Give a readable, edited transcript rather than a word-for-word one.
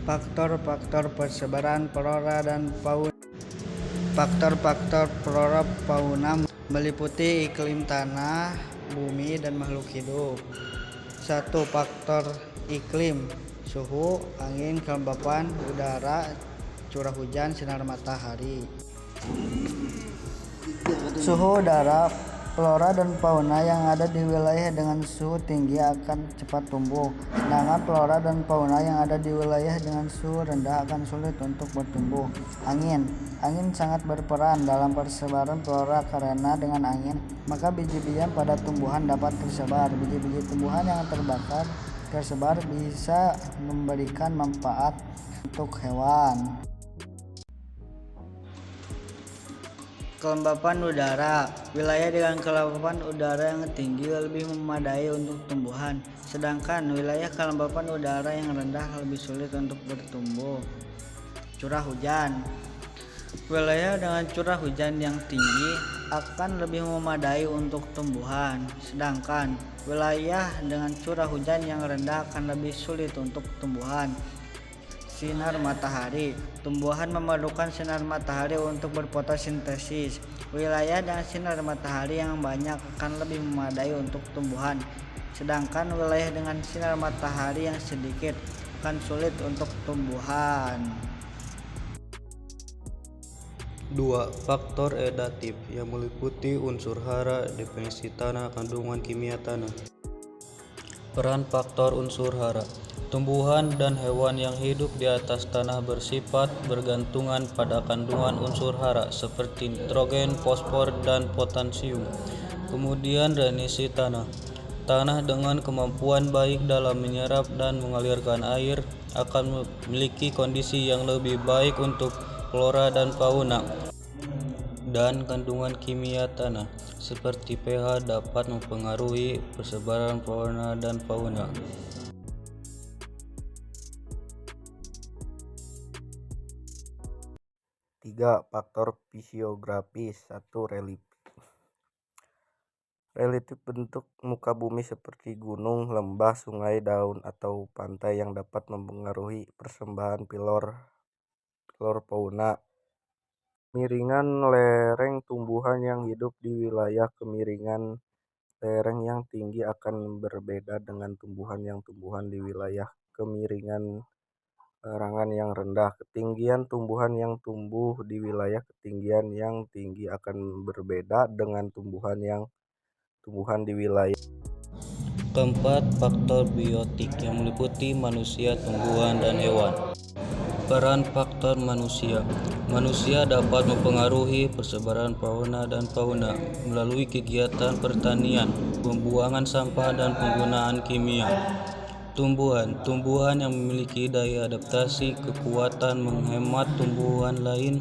Faktor-faktor persebaran flora dan fauna. Faktor-faktor flora fauna meliputi iklim tanah, bumi, dan makhluk hidup. 1. Faktor iklim: suhu, angin, kelembapan udara, curah hujan, sinar matahari. Suhu udara: flora dan fauna yang ada di wilayah dengan suhu tinggi akan cepat tumbuh, sedangkan flora dan fauna yang ada di wilayah dengan suhu rendah akan sulit untuk bertumbuh. Angin sangat berperan dalam persebaran flora karena dengan angin, maka biji-bijian pada tumbuhan dapat tersebar. Biji-biji tumbuhan yang tersebar bisa memberikan manfaat untuk hewan. Kelembapan udara: wilayah dengan kelembapan udara yang tinggi lebih memadai untuk tumbuhan, sedangkan wilayah kelembapan udara yang rendah lebih sulit untuk bertumbuh. Curah hujan: wilayah dengan curah hujan yang tinggi akan lebih memadai untuk tumbuhan, sedangkan wilayah dengan curah hujan yang rendah akan lebih sulit untuk tumbuhan. Sinar matahari: tumbuhan memerlukan sinar matahari untuk berfotosintesis. Wilayah dengan sinar matahari yang banyak akan lebih memadai untuk tumbuhan, sedangkan wilayah dengan sinar matahari yang sedikit akan sulit untuk tumbuhan. 2. Faktor edatif yang meliputi unsur hara, definisi tanah, kandungan kimia tanah. Peran faktor unsur hara: tumbuhan dan hewan yang hidup di atas tanah bersifat bergantungan pada kandungan unsur hara seperti nitrogen, fosfor, dan potasium. Kemudian drainasi tanah: tanah dengan kemampuan baik dalam menyerap dan mengalirkan air akan memiliki kondisi yang lebih baik untuk flora dan fauna. Dan kandungan kimia tanah seperti pH dapat mempengaruhi persebaran flora dan fauna. 3. Faktor fisiografis. 1. Relief bentuk muka bumi seperti gunung, lembah, sungai, daun, atau pantai yang dapat mempengaruhi persembahan flora fauna. Kemiringan lereng: tumbuhan yang hidup di wilayah kemiringan lereng yang tinggi akan berbeda dengan tumbuhan di wilayah kemiringan larangan yang rendah. Ketinggian: tumbuhan yang tumbuh di wilayah ketinggian yang tinggi akan berbeda dengan tumbuhan di wilayah. 4. Faktor biotik yang meliputi manusia, tumbuhan, dan hewan. Peran faktor manusia: manusia dapat mempengaruhi persebaran fauna dan fauna melalui kegiatan pertanian, pembuangan sampah, dan penggunaan kimia. Tumbuhan yang memiliki daya adaptasi, kekuatan menghemat tumbuhan lain